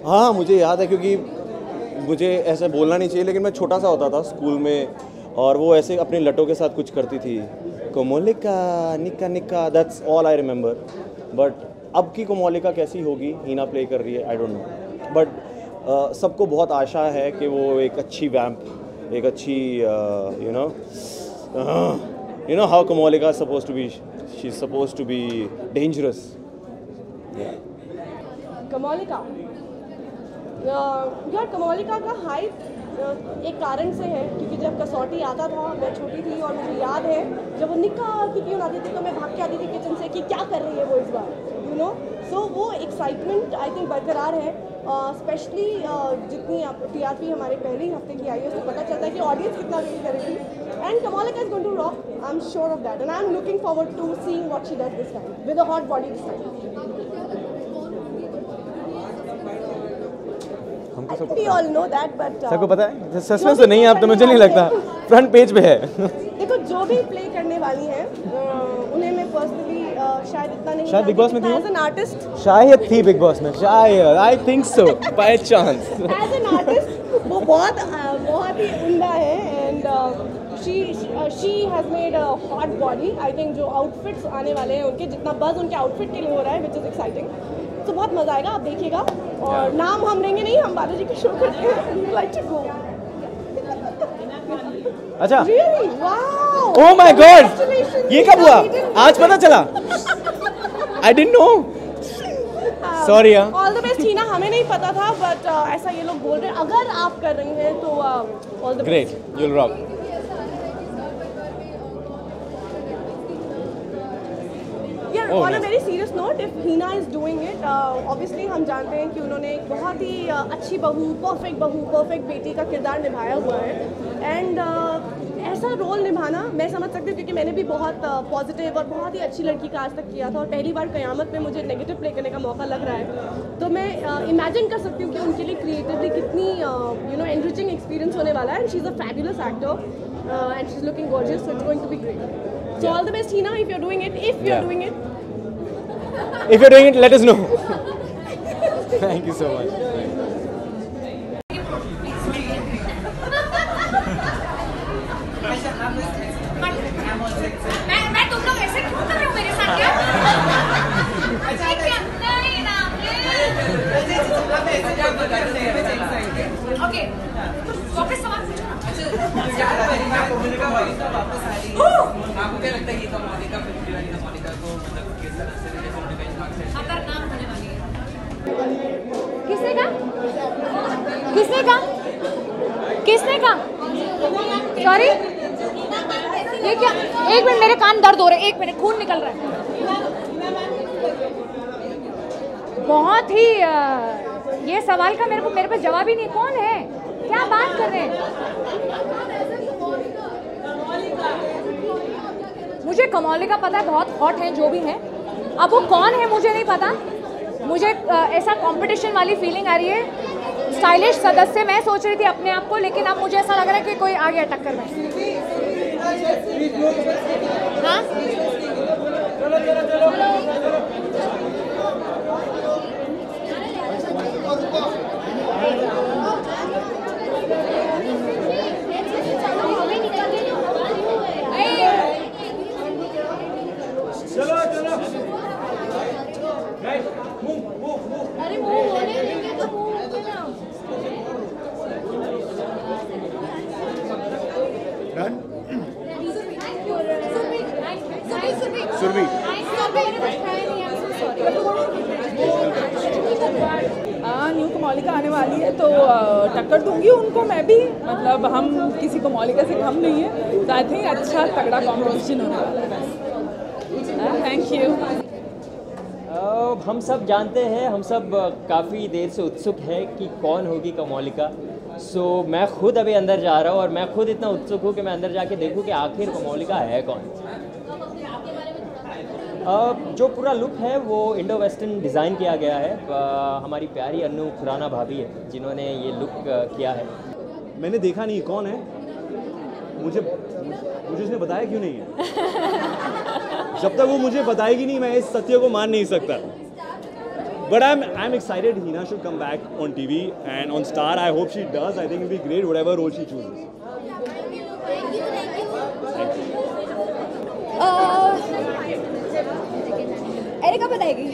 हाँ मुझे याद है, क्योंकि मुझे ऐसे बोलना नहीं चाहिए लेकिन मैं छोटा सा होता था स्कूल में, और वो ऐसे अपने लटों के साथ कुछ करती थी, कोमोलिका निक्का निक्का, that's all I remember. But अब की कोमोलिका कैसी होगी, हीना प्ले कर रही है, आई डोंट नो। बट सबको बहुत आशा है कि वो एक अच्छी वैम्प, एक अच्छी you know how Komalika is supposed to be, she's supposed to be dangerous. Yeah. Komolika यार, कोमोलिका का हाइप एक कारण से है, क्योंकि जब कसौटी आता था मैं छोटी थी और मुझे याद है जब वो निक्का की ट्यून आती थी तो मैं भाग के आती थी किचन से कि क्या कर रही है वो इस बार, यू नो। सो वो एक्साइटमेंट आई थिंक बरकरार है, स्पेशली जितनी टीआरपी हमारे पहले ही हफ्ते की आई है उससे पता चलता है कि ऑडियंस कितना वेट करेगी। And Komolika is going to rock, I am sure of that, and I am looking forward to seeing what she does this time with a hot body this time. We all know that, but सबको पता है, suspense तो नहीं है, अब तो मुझे नहीं लगता फ्रंट पेज पे है। देखो जो भी प्ले करने वाली हैं उन्हें मैं पर्सनली शायद इतना नहीं, शायद बिग बॉस में थी एज एन आर्टिस्ट, शायद थी बिग बॉस में, शायद, I think so, by chance. As an artist वो बहुत ही उम्दा है, and she has made a hot body. I think जो आउटफिट्स आने वाले हैं उनके, जितना बज़ उनके आउटफिट के लिए हो रहा है, विच इज़ एक्साइटिंग, तो बहुत मज़ा आएगा, आप देखिएगा। और नाम हम लेंगे नहीं, हम बालाजी के शो करते हैं, लाइक टू गो। अच्छा, really wow, oh my god, ये कब हुआ, आज पता चला, आई डिडंट नो, सॉरी यार। ऑल द बेस्ट हीना, हमें नहीं पता था, बट ऐसा ये लोग बोल रहे हैं, अगर आप कर रही हैं तो all the best, great, you will rock. On a very serious note, if Hina is doing it, obviously हम जानते हैं कि उन्होंने एक बहुत ही अच्छी बहू, परफेक्ट बेटी का किरदार निभाया हुआ है, एंड ऐसा रोल निभाना मैं समझ सकती हूँ, क्योंकि मैंने भी बहुत पॉजिटिव और बहुत ही अच्छी लड़की का आज तक किया था, और पहली बार कयामत में मुझे नेगेटिव प्ले करने का मौका लग रहा है, तो मैं इमेजिन कर सकती हूँ कि उनके लिए क्रिएटिवली कितनी एनरिचिंग एक्सपीरियंस होने वाला है, and she is a fabulous actor, and she is looking gorgeous, so it's going to be great. So all the best, Hina, if you're doing it. If you're doing it, let us know. Thank you so much. मैं तुम लोग ऐसे क्यों कर रहे हो मेरे साथ क्या? ओके, वापस सवाल पूछो ना। आपको क्या लगता है कि कोमोलिका फिल्म वाली कोमोलिका को मतलब किस तरह से रिलेशन होने का इस्तेमाल से खतरनाक होने वाली है? किसने कहा? सॉरी, ये क्या? एक मिनट, मेरे कान दर्द हो रहे हैं, एक मिनट, खून निकल रहा है। बहुत ही ये सवाल का मेरे पास जवाब ही नहीं। कौन है, क्या बात कर रहे हैं? मुझे कोमोलिका पता है, बहुत हॉट हैं जो भी हैं, अब वो कौन है मुझे नहीं पता। मुझे ऐसा कंपटीशन वाली फीलिंग आ रही है, स्टाइलिश सदस्य मैं सोच रही थी अपने आप को, लेकिन अब मुझे ऐसा लग रहा है कि कोई आ गया टक्कर में। हाँ, अरे वो होने देंगे तो वो होगा ना। न्यू कोमोलिका आने वाली है तो टक्कर दूंगी उनको मैं भी, मतलब हम किसी कोमोलिका से कम नहीं है, तो आई थिंक अच्छा तगड़ा कॉम्पिटिशन होने वाला है। Thank you. हम सब जानते हैं, हम सब काफ़ी देर से उत्सुक हैं कि कौन होगी कोमोलिका। सो मैं खुद अभी अंदर जा रहा हूँ और मैं खुद इतना उत्सुक हूँ कि मैं अंदर जाके देखूँ कि आखिर कोमोलिका है कौन। जो पूरा लुक है वो इंडो वेस्टर्न डिज़ाइन किया गया है। हमारी प्यारी अन्नू खुराना भाभी है जिन्होंने ये लुक किया है। मैंने देखा नहीं कौन है, मुझे उसने बताया क्यों नहीं है? जब तक वो मुझे बताएगी नहीं मैं इस सत्य को मान नहीं सकता। But I'm excited Hina should come back on TV and on Star. I hope she does. I think it'll be great whatever role she chooses. Erica बताएगी।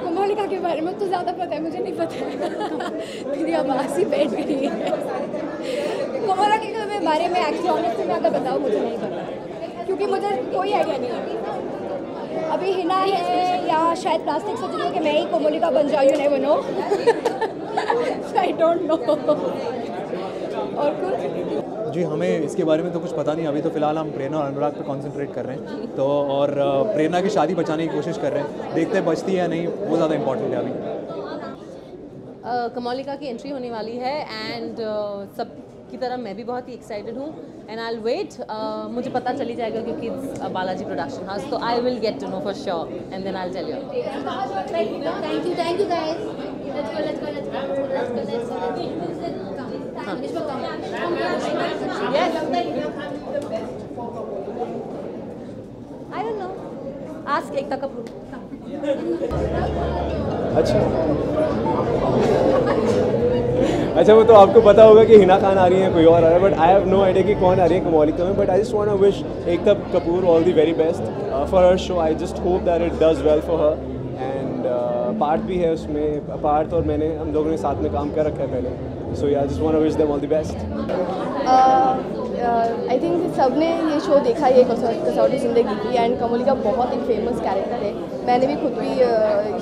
कोमोलिका के बारे में तो ज़्यादा पता है, मुझे नहीं पता है। मेरी आवाज़ ही बैठ गई है। कोमोलिका के बारे में एक्चुअली ऑनेस्टली मैं अगर बताऊँ मुझे नहीं पता, क्योंकि मुझे कोई आइडिया नहीं है। अभी हिना है या शायद प्लास्टिक सर्जरी हो कि मैं ही कोमोलिका बन जाऊँ, you never know. I don't know. और कुछ जी हमें इसके बारे में तो कुछ पता नहीं। अभी तो फिलहाल हम प्रेरणा और अनुराग पे कंसंट्रेट कर रहे हैं, तो और प्रेरणा की शादी बचाने की कोशिश कर रहे हैं। देखते हैं बचती है या नहीं, वो ज़्यादा इंपॉर्टेंट है अभी। कोमोलिका की एंट्री होने वाली है एंड सब की तरह मैं भी बहुत ही एक्साइटेड हूँ एंड आई विल वेट। मुझे पता चली जाएगा क्योंकि बालाजी प्रोडक्शन हाउस, तो I will get to know for sure and then I will tell you. Thank you guys. Let's go. I don't know. Ask Ekta Kapoor. अच्छा वो तो आपको पता होगा कि हिना खान आ रही है, कोई और आ रहा है, but I have no idea कि कौन आ रही है कोमोलिका में। But I just want to wish Ekta Kapoor all the very best for her show. I just hope that it does well for her and part भी है उसमें। पार्ट और मैंने हम लोगों ने साथ में काम कर रखा है पहले, so ya just want to wish them all the best. I think सब ने ये शो देखा है, कसौटी ज़िंदगी की, एंड कोमोलिका बहुत एक फेमस कैरेक्टर है। मैंने भी खुद भी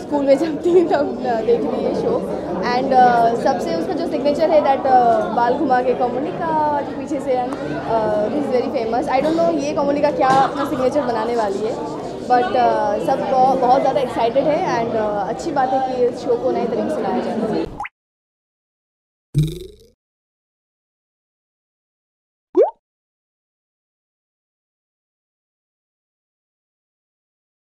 स्कूल में जब थी तब देख ली ये शो, एंड सबसे उसका जो सिग्नेचर है दैट बाल घुमा के कोमोलिका के पीछे से, and is very famous. I don't know ये कोमोलिका क्या अपना सिग्नेचर बनाने वाली है, बट सब बहुत ज़्यादा एक्साइटेड है एंड अच्छी बात है कि इस शो को नए तरीके से लाया जाए।